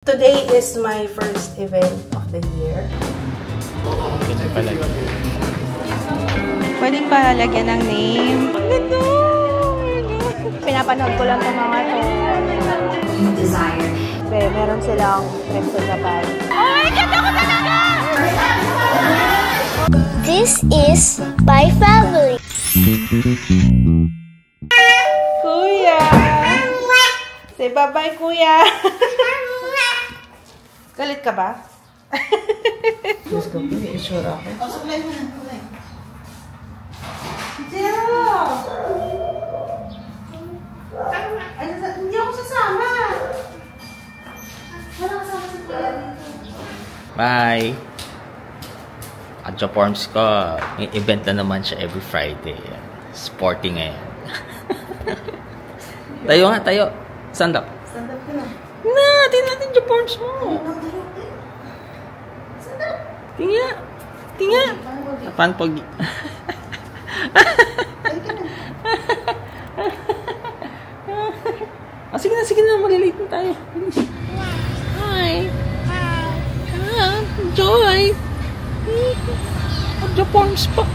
Today is my first event of the year. Pwedeng pa lagyan ng name. Ganda! Pinapanood ko lang sa mga to. Desire. Meron silang trip sa Japan. Oh my God! Ako talaga! This is my family. Kuya! Say bye-bye, Kuya! Galit ka ba? Diyos ko, may isura ako. Pasuklay mo na, kulay. Hindi ako sasama. Wala kasama sa kuya dito. Bye! Adjo Forms ko, may event na naman siya every Friday. Sporty ngayon. Tayo nga, tayo. Stand up. Stand up ka na. Na, tingnan natin yung forms mo. Stand up. Tingnan. Tingnan. Paano pag... Sige na, malilate na tayo. Hi. Joy. Adjo Forms pa.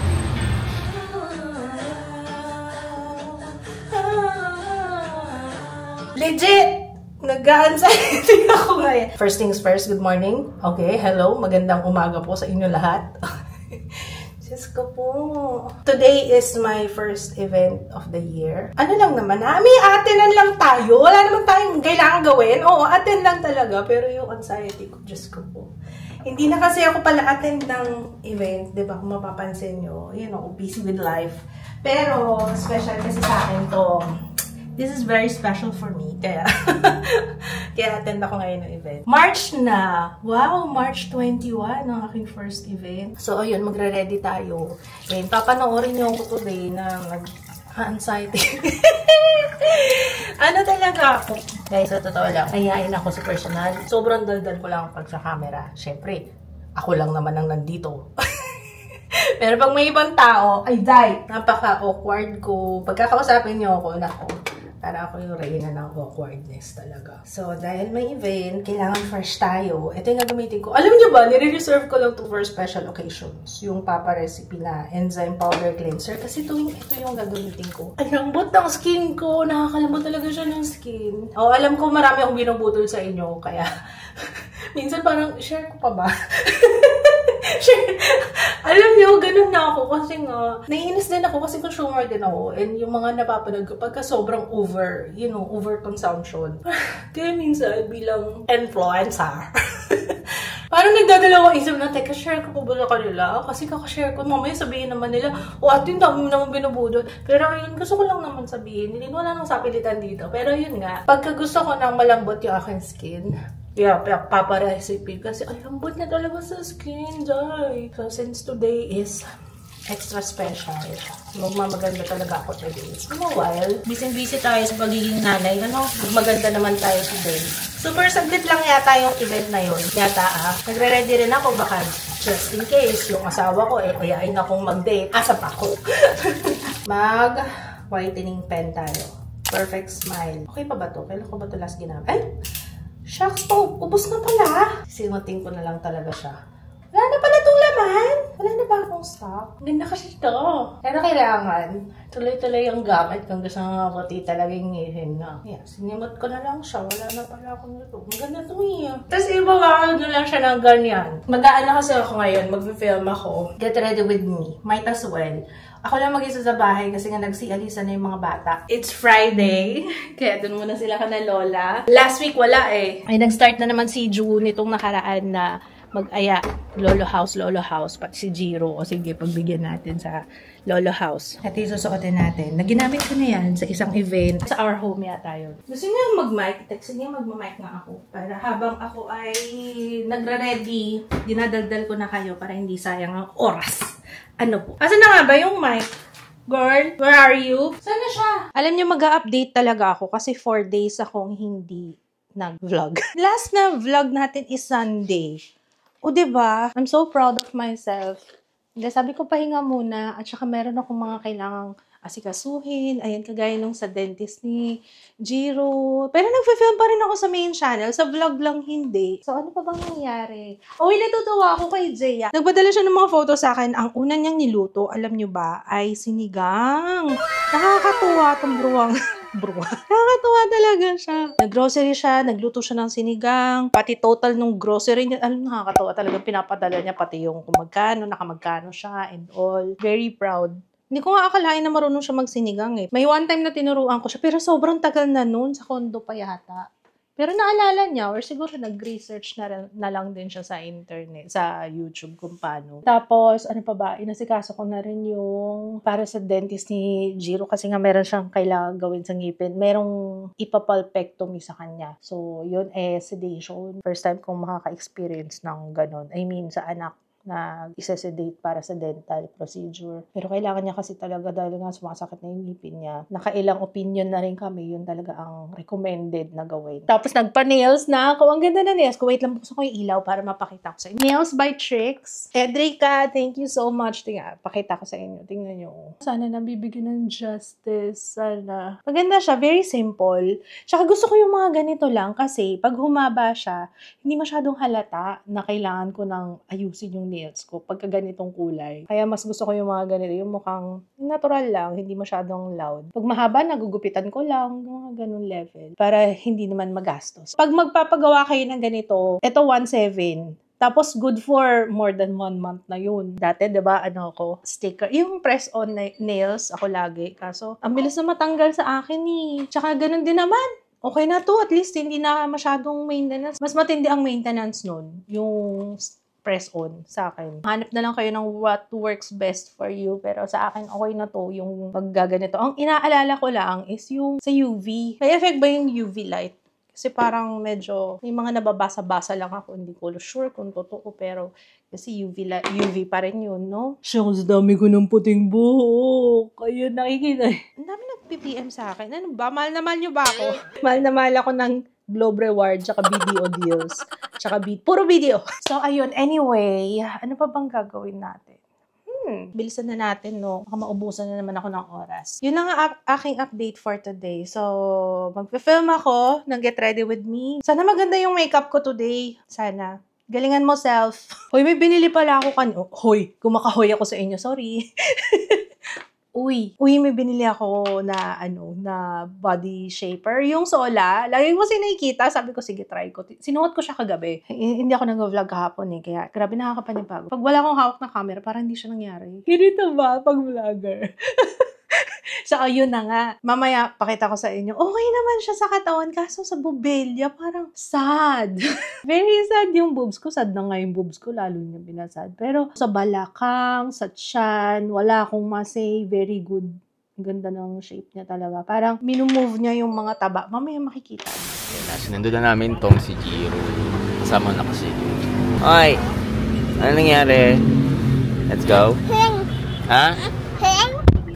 Legit! Nag-anxiety ako ngayon. First things first, good morning. Okay, hello. Magandang umaga po sa inyo lahat. Diyos ko po. Today is my first event of the year. Ano lang naman ha? May attenan lang tayo. Wala naman tayong kailangan gawin. Oo, attend lang talaga. Pero yung anxiety ko, Diyos ko po. Hindi na kasi ako pala attend ng event. Diba? Kung mapapansin nyo, you know, busy with life. Pero, special kasi sa akin to. This is very special for me. Kaya, kaya attend ako ngayon ng event. March na! Wow! March 21 ang aking first event. So, ayun, magre-ready tayo. And papanoorin niyo ako today na nag-anxiety. Ano talaga ako? Guys, sa totoo lang, nahihain ako sa personal. Sobrang daldal ko lang pag sa camera. Siyempre, ako lang naman ang nandito. Pero pag may ibang tao, ay die! Napaka-awkward ko. Pagkakausapin niyo ako, nako. Para ako yung reyna ng awkwardness talaga. So, dahil may event, kailangan fresh tayo. Ito yung gagamitin ko. Alam niyo ba, nire-reserve ko lang to for special occasions. Yung Papa Recipe na enzyme powder cleanser. Kasi ito yung gagamitin ko. Ang lambot ng skin ko. Nakakalambot talaga siya ng skin. O, alam ko marami akong binubutol sa inyo. Kaya, minsan parang, share ko pa ba? Alam niyo, ganun na ako kasi nga, naiinis din ako kasi consumer din ako and yung mga napapanood ko pagka sobrang over, you know, over consumption. Kaya minsan bilang influencer, parang nagdadalawang isip na, teka, share ko po ba sa kanila? Kasi kakashare ko, mamaya sabihin naman nila, o atin dami naman binubudol. Pero yun, gusto ko lang naman sabihin, hindi wala nang sapilitan dito. Pero yun nga, pagka gusto ko nang malambot yung aking skin, yeah, Papa Recipe. Kasi, ay, lambot na talaga sa skin, Jai. So, since today is extra special, magmamaganda talaga ako today. It's been a while. Busy-busy tayo sa pagiging nanay. Ano? Maganda naman tayo today. Super saglit lang yata yung event na yun. Yata, Nagre-ready rin ako. Baka just in case, yung asawa ko, ayain akong mag-date. Asap ako. Mag-whitening pen tayo. Perfect smile. Okay pa ba to? Kailan ko ba to last ginamit? Ay! Shucks po, ubos na pala. Simutin ko na lang talaga siya. Wala na pala itong laman. Wala na ba akong stock? Ganda kasi ito. Pero kailangan, tuloy-tuloy ang gamit kung gusto nga pati talagang ngihin na. Yeah, sinimot ko na lang siya. Wala na pala akong ito. Maganda ito eh. Tapos ibabawag na lang siya ng ganyan. Mag-aano kasi ako ngayon, mag-film ako. Get ready with me. Might as well. Ako lang mag-isa sa bahay kasi nga nagsialisa na yung mga bata. It's Friday. Kaya dun muna sila ka na lola. Last week wala eh. Ay, nag-start na naman si June nitong nakaraan na mag-aya. Lolo house. Pati si Jiro. O sige, pagbigyan natin sa Lolo house. At isusuotin natin. Naginamit ko na yan sa isang event. Sa our home yata yun. Gusto niya mag-mic. Text niya mag-mic nga ako. Para habang ako ay nagre-ready, dinadaldal ko na kayo para hindi sayang ang oras. Ano po? Asan na nga ba yung mic? Girl, where are you? Saan na siya? Alam niyo, mag-a-update talaga ako kasi 4 days akong hindi nag-vlog. Last na vlog natin is Sunday. O, diba? I'm so proud of myself. Sabi ko, pahinga muna. At saka meron akong mga kailangang asikasuhin. Ayan, kagaya nung sa dentist ni Jiro. Pero nagfe-film pa rin ako sa main channel. Sa vlog lang hindi. So, ano pa bang nangyari? Natutuwa ako kay Jaya. Nagpadala siya ng mga photo sa akin. Ang una niyang niluto, alam niyo ba, ay sinigang. Nakakatuwa itong bruwang. Nakakatuwa talaga siya. Nag-grocery siya, nagluto siya ng sinigang. Pati total nung grocery niya, nakakatuwa talaga. Pinapadala niya pati yung kung magkano, nakamagkano siya and all. Very proud. Hindi ko nga akalain na marunong siya magsinigang eh. May one time na tinuruan ko siya, pero sobrang tagal na nun. Sa condo pa yata. Pero naalala niya, or siguro nag-research na lang din siya sa internet, sa YouTube kung paano. Tapos, ano pa ba, inasikaso ko na rin yung para sa dentist ni Jiro kasi nga meron siyang kailangan gawin sa ngipin. Merong ipapulpectomy sa kanya. So, yun sedation. First time kong makaka-experience ng ganon. I mean, sa anak na isa-sedate para sa dental procedure. Pero kailangan niya kasi talaga dahil nga sumasakit na yung ngipin niya. Nakailang opinion na rin kami. Yun talaga ang recommended na gawin. Tapos nagpa-nails na ako. Ang ganda na nails ko. Wait lang, buksan ko yung ilaw para mapakita ko sa inyo. Nails by Trix. Edrica, thank you so much. Tingnan, pakita ko sa inyo. Tingnan nyo. Sana nabibigyan ng justice. Sana. Maganda siya. Very simple. Tsaka gusto ko yung mga ganito lang kasi pag humaba siya, hindi masyadong halata na kailangan ko nang ayusin yung nails ko pagka ganitong kulay. Kaya mas gusto ko yung mga ganito, yung mukhang natural lang, hindi masyadong loud. Pag mahaba, nagugupitan ko lang, mga ganun level, para hindi naman magastos. Pag magpapagawa kayo ng ganito, ito 1.7. Tapos, good for more than 1 month na yun. Dati, diba, sticker. Yung press-on nails, ako lagi. Kaso, ang bilis na matanggal sa akin eh. Tsaka, ganun din naman. Okay na to, at least hindi na masyadong maintenance. Mas matindi ang maintenance nun. Yung press-on sa akin. Hanap na lang kayo ng what works best for you. Pero sa akin, okay na to yung paggaganito. Ang inaalala ko lang is yung sa UV. May effect ba yung UV light? Kasi parang medyo, may mga nababasa-basa lang ako. Hindi ko sure kung totoo. Pero kasi UV pa rin yun, no? Shucks, dami ko ng puting buhok. Ayun, nakikita. Ang dami nag-PPM sa akin. Ano ba? Mahal na mahal nyo ba ako? Mahal na mahal ako ng Globe Reward, tsaka BDO deals, tsaka puro video. So, ayun. Anyway, ano pa bang gagawin natin? Bilisan na natin, no? Baka maubusan na naman ako ng oras. Yun na nga aking update for today. So, magpe-film ako ng Get Ready With Me. Sana maganda yung makeup ko today. Sana. Galingan mo, self. Hoy, may binili pala ako Hoy, kumakahoy ako sa inyo. Sorry. Uy, may binili ako na, na body shaper. Yung Sola, lagi ko kasi nakikita, sabi ko, sige, try ko. Sinuot ko siya kagabi. Hindi ako nag-vlog kahapon eh, kaya grabe nakakapanibago. Pag wala akong hawak na camera, parang hindi siya nangyari. Ganito ba pag vlogger? So, ayun na nga. Mamaya, pakita ko sa inyo. Okay naman siya sa katawan, kaso sa bubelya, parang sad. Very sad yung boobs ko. Sad na nga yung boobs ko, lalo niya binasad. Pero sa balakang, sa tiyan, wala akong masay. Very good. Ganda ng shape niya talaga. Parang minumove niya yung mga taba. Mamaya makikita. Sinundo na namin tong si Jiro. Kasama na kasi. Hoy! Ano nangyari? Let's go. Ha?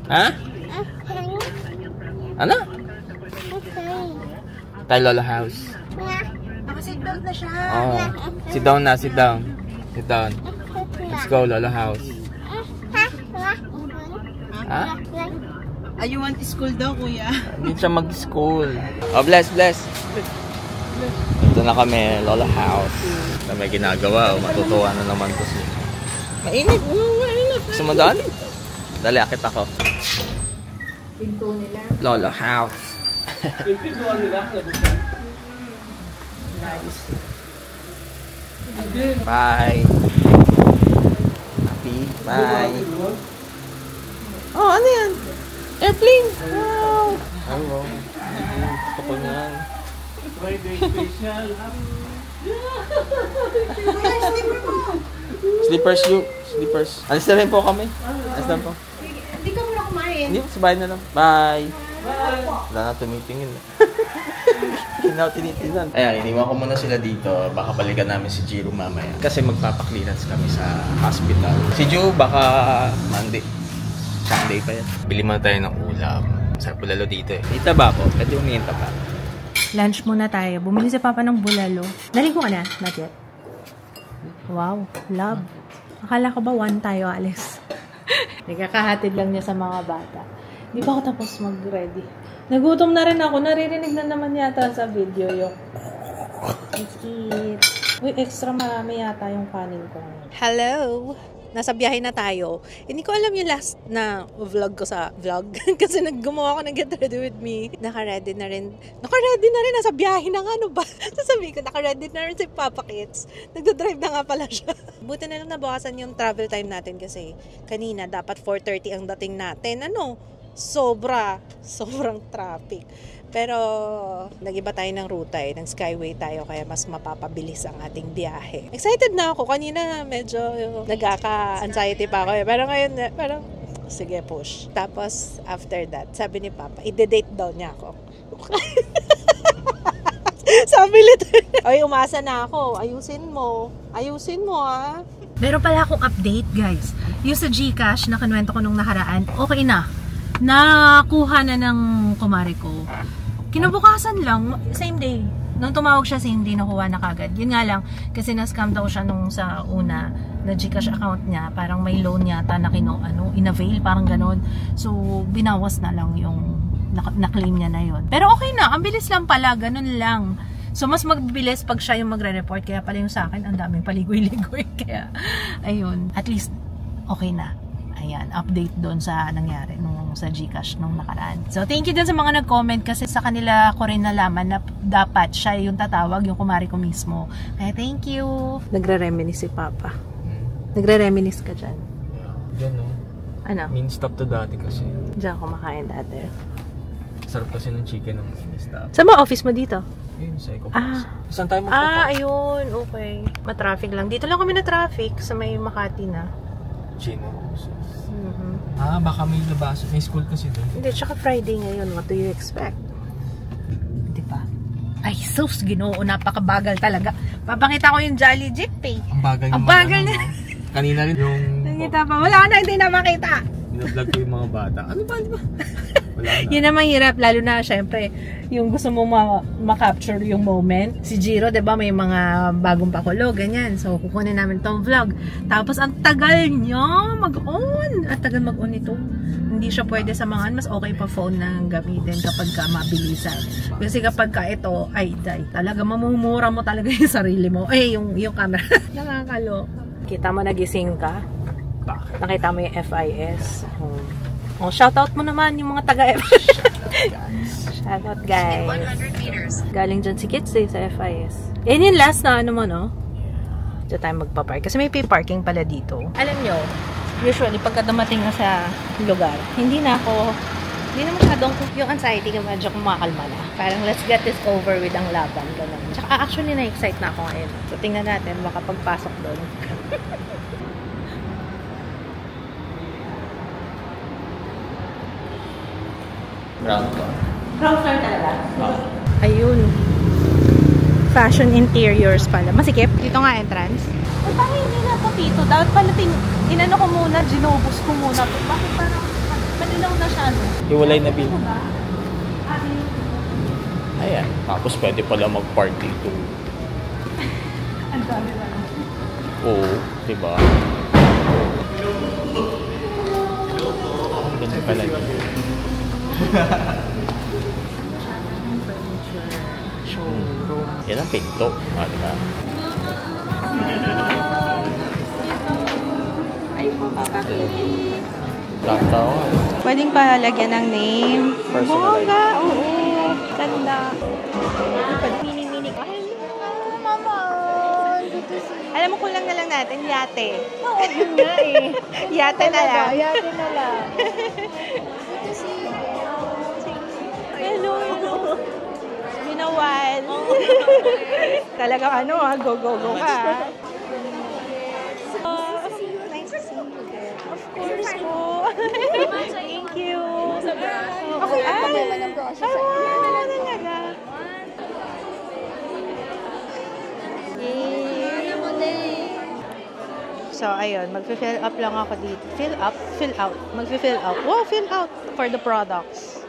Ha? Ano? Tayo Lola House. Naka-seatbelt na siya. Oh. Sit down na, sit down. Sit down. Let's go, Lola House. Ha? You want school daw, kuya? Hindi siya mag-school. Oh, bless. Ito na kami, Lola House. Na may ginagawa, matutuwa na naman ko siya. Mainit. Gusto mo doon? Dali, akit ako. Pinto nila. Lola House. Nice. Bye. Happy. Bye. Oh, ano yan? Airplane. Wow. Hello. Gusto ko yan. Friday special. Slippers. Alis na rin po kami. Alis na po. Hindi ka muna kumain. Hindi, sabay na lang. Bye. Wala na tumitingin. Hindi na tinitingnan. Ayan, iniwan ko muna sila dito. Baka balikan namin si Jiro mamaya. Kasi magpapa-clearance kami sa hospital. Si Ju, baka Monday. Sunday pa yan. Bili muna tayo ng ulam. Sarap bulalo dito eh. May taba po. Pwede umingin taba. Lunch muna tayo. Bumili si Papa ng bulalo. Naligo ka na? Not yet. Wow, love. Akala ko ba one tayo, Alice? Nagkakahatid lang niya sa mga bata. Di pa ako tapos mag-ready. Nagutom na rin ako. Naririnig na naman yata sa video yung... Let's eat. Uy, extra marami yata yung kanin ko. Hello! Nasa biyahe na tayo. Hindi ko alam yung last na vlog ko sa vlog. Kasi gumawa ako ng Get Ready With Me. Naka-ready na rin. Nasa biyahe na nga. Ano ba? Sasabihin ko, naka-ready na rin si Papa Kids. Nagdadrive na nga pala siya. Buti na lang nabawasan yung travel time natin kasi kanina dapat 4:30 ang dating natin. Sobrang traffic. Pero nag-iba tayo ng ruta ng Skyway tayo kaya mas mapapabilis ang ating biyahe. Excited na ako. Kanina medyo nagkaka-anxiety pa ako Pero ngayon, sige push. Tapos after that, sabi ni Papa, i-date daw niya ako. Sabi nito, ay umasa na ako. Ayusin mo ah. Meron pala akong update guys. Yung sa GCash na kinuwento ko nung nakaraan, okay na. Nakuha na ng kumare ko. Kinabukasan lang, same day. Nung tumawag siya, same day, nakuha na kagad. Yun nga lang, kasi na-scam daw siya nung sa una, na GCash account niya, parang may loan yata na in-avail, parang ganon. So, binawas na lang yung na-claim niya na yun. Pero okay na, ang bilis lang pala, ganon lang. So, mas magbilis pag siya yung magre-report, kaya pala yung sa akin, ang daming paligoy-ligoy. Kaya, ayun, at least, okay na. Ayan, update doon sa nangyari nung sa GCash nung nakaraan. So, thank you din sa mga nag-comment kasi sa kanila ko rin nalaman na dapat siya yung tatawag, yung kumari ko mismo. Kaya thank you. Nagre-reminis si Papa. Nagre-reminis ka dyan? Diyan, no? Ano? Mean stop to dati kasi. Diyan kumakain dati. Sarap kasi ng chicken ng mean stop. Saan ba office mo dito? Yun, sa Ecopark. Saan tayo magpapark? Ayun. Okay. Ma-traffic lang. Dito lang kami na traffic sa may Makati na. Chino. Baka may labas. May school kasi doon. Hindi, tsaka Friday ngayon. What do you expect? Di ba? Ay, sus, Ginoo, napakabagal talaga. Papakita ko yung Jolly Jeep eh. Ang bagal na. Kanina rin yung... Nakita pa. Wala na, hindi na makita. Binablog ko yung mga bata. Ano ba, di ba? Wala na. Yun naman hirap, lalo na syempre, yung gusto mo ma-capture yung moment. Si Jiro, di ba, may mga bagong pakulo, ganyan. So, kukunin namin tong vlog. Tapos, ang tagal niya mag-on. Ang tagal mag-on ito. Hindi siya pwede sa mga, mas okay pa phone na gamitin kapag ka mabilisan. Kasi kapag ka ito, ay, talaga mamumura mo talaga yung sarili mo. Yung camera. Nakakalo. Kita mo nagising ka? Bakit? Nakita mo yung FIS. Shoutout mo naman yung mga taga-FIS. Shoutout guys. 100 meters. Galing dyan si Kids sa FIS. Yung last na ano mo, no? Diyan tayo magpa-park. Kasi may parking pala dito. Alam nyo, usually pagka dumating na sa lugar, hindi na masyadong yung anxiety ka medyo kumakalma na. Parang let's get this over with ang laban. Ganun. Tsaka actually na-excite na ako ngayon. So tingnan natin baka pagpasok doon. Ground floor. Ground floor talaga? Ayun. Fashion interiors pala. Masikip. Dito nga entrance. Ay, bakit hindi na ito dito? Dapat pala inano ko muna, ginubos ko muna. Bakit parang madilaw na siya, no? Hiwalay na bin. Ayan. Tapos pwede pala mag-park dito. Ang dami na lang. Oo. Diba? Ang ganda pala dito. Showroom. Yan ang pinto. Diba? Ay po, kakakili. Lantaw. Pwedeng palagyan ng name. Personalized. Bongga, oo. Ganda. Mini-mini. Hello, mama. Good to see you. Alam mo, kulang na lang natin, yate. Oo, yun nga eh. Yate na lang. Yate na lang. Good to see you. Hello. Been a while. Talagang go ka. Nice to see you. Of course po. Thank you. Ako yung problema ng brochure sa inyo. So, ayun. Mag-fill up lang ako dito. Fill up? Fill out. Mag-fill out. Wow, fill out for the products.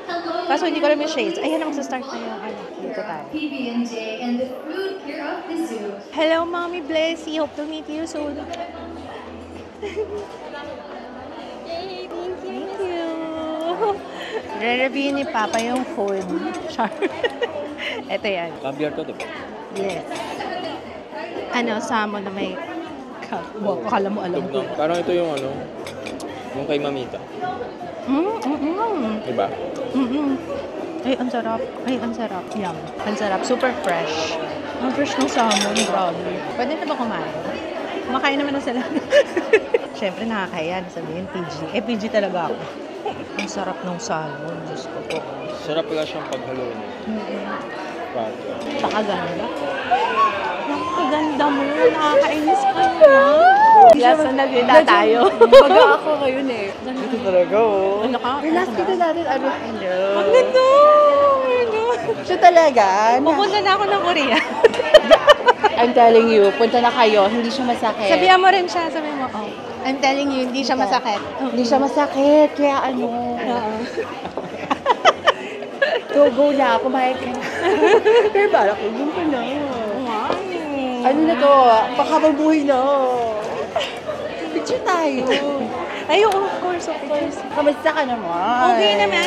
Kaso hindi ko alam yung shades. Ayan ang start na yung dito tayo. PB&J and the food here of the zoo. Hello, Mommy Blessy. Hope to meet you soon. Thank you. Re-review ni Papa yung food. Char. Ito yan. Caviar to, diba? Yes. Ano, salmon na may wow, akala mo alam ko. Parang ito yung ano, yung kay Mamita. Diba? Ay, ang sarap. Ay, ang sarap. Yum. Ang sarap. Super fresh. Ang fresh ng salmon. Grabe. Pwede na ba kumain? Kumakain naman na sila. Siyempre, nakakaya. Sabihin, PG. Eh, PG talaga ako. Ang sarap ng salmon. Diyos ko po. Sarap pala siyang paghaluin. Pakaganda. Napakaganda mo. Nakakainis ka na. Last na nagkita tayo. Baga ako ngayon eh. Ito talaga, oh. Ano ka? Last kita natin, ano? Ang ganda! Siya talaga. Pupunta na ako ng Korea. I'm telling you, punta na kayo, hindi siya masakit. Sabihan mo rin siya. Sabihan mo, oh. I'm telling you, hindi siya masakit. Hindi siya masakit, kaya ano. Go na, pumayag ka na. Pero parang kung ka na. Ano na to, pakabang buhay na. Picture tayo. Ay, of course, of course. Kamusta ka naman? Okay naman.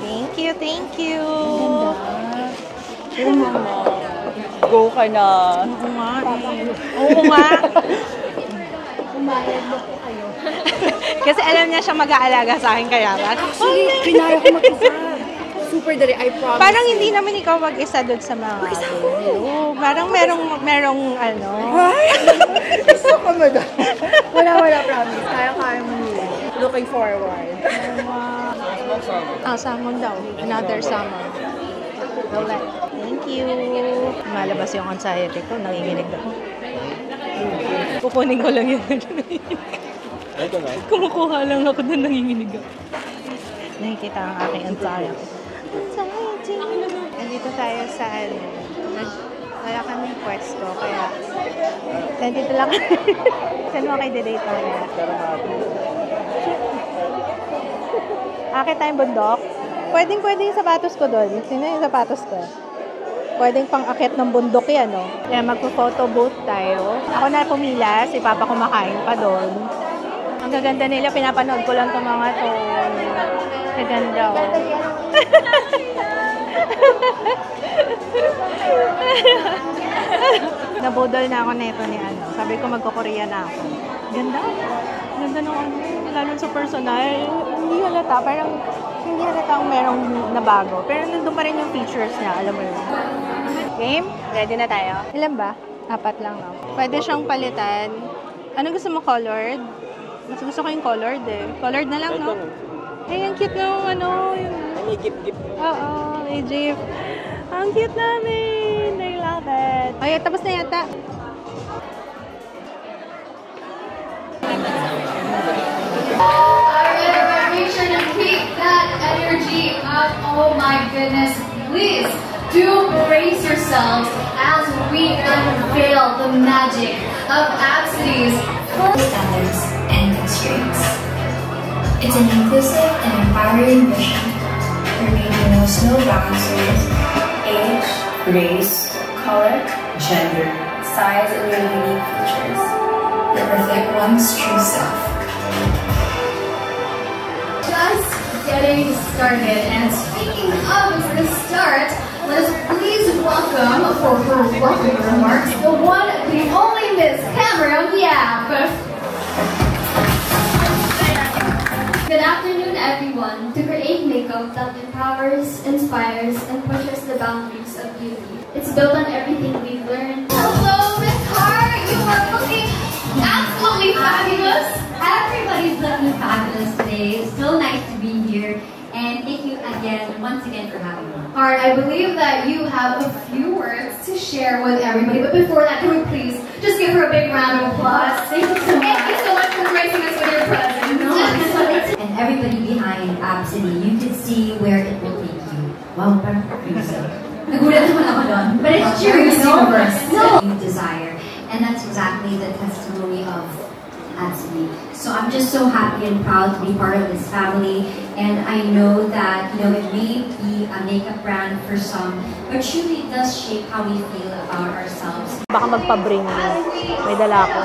Thank you, thank you. Go ka na. Oo nga. Oo nga. Umayag mo po kayo. Kasi alam niya siya mag-aalaga sa akin kaya ba? Actually, pinaya ko mag-isa. Super dali, I promise. Parang hindi naman ikaw mag-isa doon sa mga Oo, parang merong ano. Gusto ko mo doon. Wala, promise. Kaya mo yun. Looking forward. Salmon daw. Another salmon. Thank you. Malabas yung anxiety ko. Nanginginig ako. Kukunin ko lang yun. Ito na. Kumukuha lang ako na nanginginig ako. Nakikita ang aking anxiety. Nandito tayo sa ano. Wala kaming pwesto. Kaya nandito lang. Saan mo kayo didate tayo? Akit tayong bundok. Pwede yung sapatos ko doon. Sino yung sapatos ko? Pwedeng pang-akit ng bundok yan, no? Kaya magpo-photo booth tayo. Ako na pumila, si Papa kumakain pa doon. Ang gaganda nila, pinapanood ko lang itong mga to. Gaganda, oh. Nabudol na ako nito ni ano. Sabi ko magko-Korea na ako. Ganda. Ganda ng ano. Lalo sa personal. Hindi halata. Parang hindi halata ang merong nabago. Pero nandun pa rin yung features niya. Alam mo yun. Game? Ready na tayo? Ilan ba? 4 lang, no? Pwede siyang palitan. Ano gusto mo? Colored? Mas gusto ko yung colored eh. Colored na lang, no? Ay, ang cute ng ano. May gift-gift. Oo, may gift. Ang cute namin. I love it. Ay, tapos na yata. Alright, make sure to keep that energy up. Oh my goodness. Please do brace yourselves as we unveil the magic of Absidy's standards and constraints. It's an inclusive and empowering mission where baby knows no boundaries, age, race, color, gender, size, and their unique features that reflect one's true self. Just getting started, and speaking of the start, let's please welcome, for her welcoming remarks, the one, the only Miss Cameron Yap. Good afternoon, everyone. To create makeup that empowers, inspires, and pushes the boundaries of beauty. It's built on everything we've learned. Hello, Miss Carr. You are looking absolutely fabulous. Everybody's looking fabulous today. It's so nice to be here. And thank you once again for having me. Alright, I believe that you have a few words to share with everybody. But before that, can we please just give her a big round of applause? Thank you so much. Thank you so much for gracing us with your presence. And everybody behind Absidy, you can see where it will take you. Wow, parang nagulat naman ako doon. But it's true, no? You desire. And that's exactly the testimony of Absidy. So I'm just so happy and proud to be part of this family. And I know that, it may be a makeup brand for some, but truly it does shape how we feel about ourselves. Baka magpa-bring mo. May dala ko.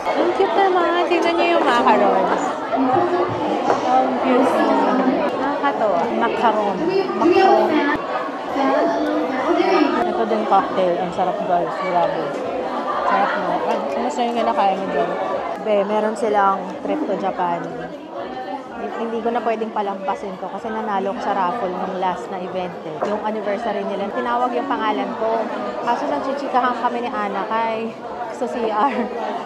Ang cute naman. Tignan niyo yung macarons. Ang cute. Tsaka to, macaron. Macaron. Ito din cocktail. Ang sarap guys. Grabe. Sarap no. Kumusta yung kinakain mo dyan? Meron silang trip to Japan. Hindi ko na pwedeng palampasin to kasi nanalo ko sa raffle ng last na event eh. Yung anniversary nila. Tinawag yung pangalan ko. Kaso nagchichikahan kami ni Ana kay sa CR.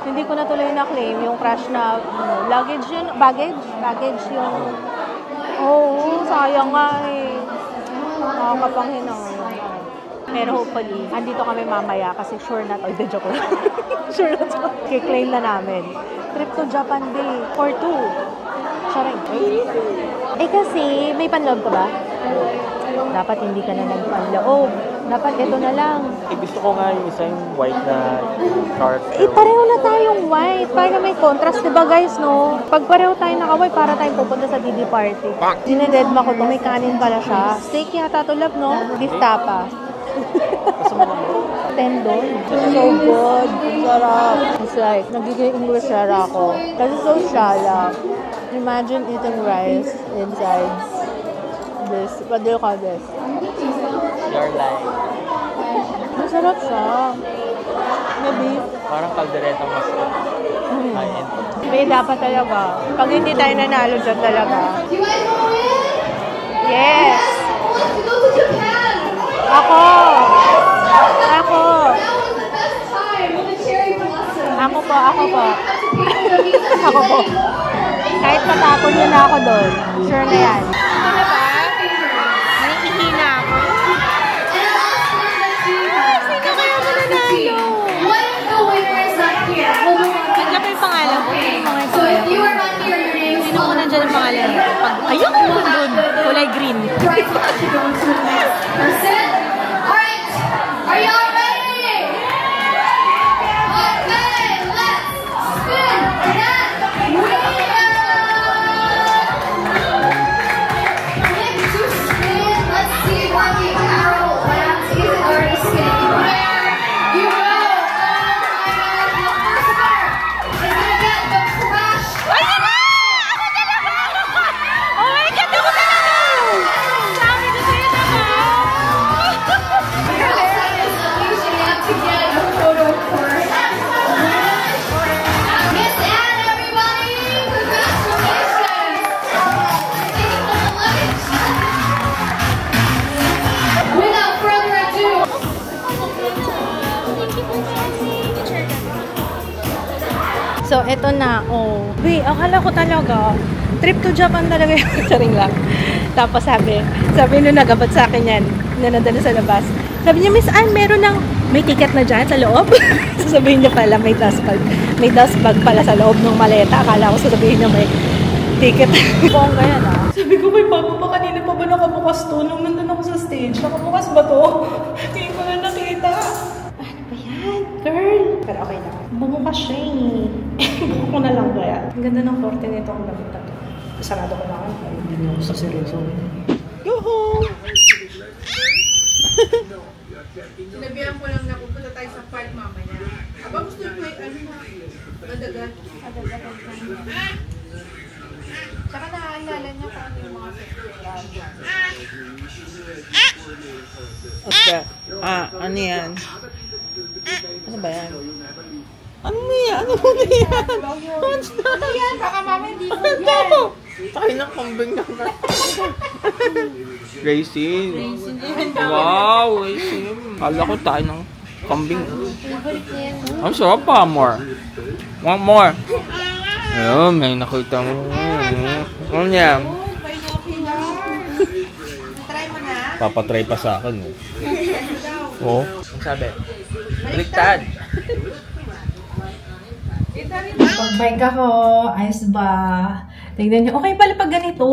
Hindi ko na tuloy na-claim yung crash na luggage yun. Baggage yung... Oo, sayang nga eh. Nakakapanghinang. Pero hopefully, andito kami mamaya kasi sure na to. Hindi, joke lang. Sure na to. Kiklaim na namin. Trip to Japan Day for 2. Charing. Eh kasi, may panloob ka ba? Dapat hindi ka na nagpanloob. Dapat ito na lang. Eh, gusto ko nga yung isa yung white na scarf. Pareho na tayong white. Para may contrast, diba guys, no? Pag pareho tayo naka-white, para tayong pupunta sa DD party. Dinededma ko to. May kanin pala siya. Steak yata to, love, no? Beef tapa. Tendon. So good. Sarap. It's like, nagiging English rara ako. Kasi so shala. Imagine eating rice inside this. What do you call this? Your life. Masarap siya. Maybe. Parang kalderetang mas high-end. May dapat talaga. Pag hindi tayo nanalo dyan talaga. Do you guys want to win? Yes! Who wants to go to Japan? Ako! That was the best time with the cherry blossom. Ako po. Have to pay for the visa Ako po. today. Kahit patapon yun na ako doon. Sure na yan. Ito na ba? Naiihina ako. And last one, let's see. Sino kaya mananalo? What if the winner is not here? We'll move on. Ang laki yung pangalan ko. Okay. So if you are not here, your name is Sino ko nandyan ang pangalan ko? Ayun! Doon. Kulay green. Right, so that you go to the next person. Alright, are y'all ready? Okay, let's spin that wheel. Click to spin. Let's see what the arrow lands. Is it already spinning? There you go. Oh my God, the first winner is gonna get the crash. Ayun na! Ako talaga! Oh my God! Ako talaga! Sabi ko sa'yo naman! You have to get a photo first. Miss Anne, everybody! Congratulations! Taking the luggage. Without further ado, So, eto na. Oh. Wait, akala ko talaga, trip to Japan talaga yung saring lang. Tapos sabi nung nagabat sa akin yan, na nandun sa labas. Sabi niya, Miss Anne, may ticket na dyan sa loob. Sasabihin niya pala, may dust bag pala sa loob ng maleta. Akala ko sasabihin niya may ticket. Bongga yan ah. Sabi ko, may Papa pa kanina pa ba nakabukas to? Nung nandun ako sa stage, nakabukas ba to? Hindi ko na nakita. Ano ba yan, girl? Pero okay na. Bumukas siya eh. Buka ko na lang kaya. Ang ganda ng korte nito kung nakita to. Sarado ko na ako. Hindi na ako sa seryoso. Yuhu! Sinabihan ko lang na pupunta tayo sa park mamaya. Aba, gusto ko adaga. Tsaka naaalala niya kung ano yung mga festival. Ano yan? Ano ba yan? Ano yan? Ano yan? Ano yan? Baka mami hindi ko yan. Tayo ng kambing na ba? Raisin. Wow, raisin. Kala ko tayo ng kambing. Ang sarap pa, more. Want more? Ayun, may nakita mo. Ano yan? Try mo na. Papatry pa sa akin. Oh. Ang sabi? Baliktad. Pag-bike ako, ayos ba? Tingnan nyo, okay pala pag ganito.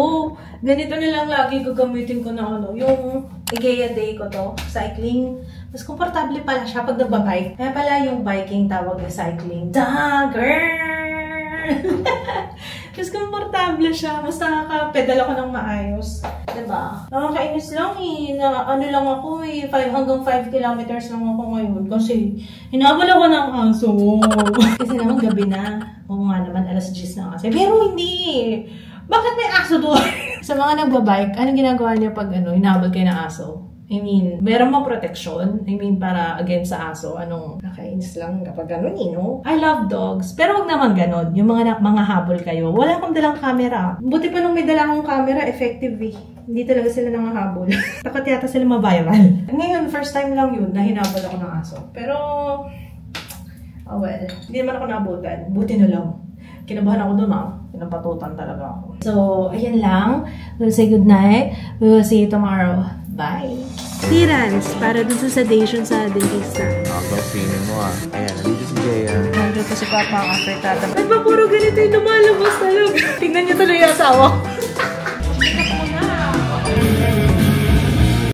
Ganito na lang lagi gagamitin ko na yung IKEA day ko to, cycling. Mas komportable pala siya pag nagbabike. Kaya pala yung biking tawag na cycling. Mas komportable siya. Mas nakaka-pedal ako ng maayos. Diba? Nakakainis lang eh. Na, ano lang ako eh. 5 kilometers lang ako ngayon. Kasi hinabol ako ng aso. Kasi naman gabi na. Oo nga naman, alas 10 na kasi. Pero hindi. Bakit may aso doon? Sa mga nagbabike, anong ginagawa niyo pag hinabol kayo ng aso? I mean, meron mo protection. I mean, para against sa aso. Nakainis lang kapag I love dogs. Pero wag naman ganon. Yung mga habol kayo. Wala akong dalang camera. Buti pa nung may dalang akong camera, effective eh. Hindi talaga sila nangahabol. Takot yata sila ma-viral. Ngayon, first time lang yun na hinabol ako ng aso. Pero, well, hindi naman ako nabutan. Buti na lang. Kinabahan ako doon Pinapatutan talaga ako. So, ayan lang. We'll say good night. We will see you tomorrow. Bye! Clearance para dun sa sedation sa dentista. Ang feeling mo Ayan, nandito si Jaya. Nandito si Papa ang after tata. Ba't ba puro ganito yung lumalabas talaga? Tingnan niyo tuloy yung asawa.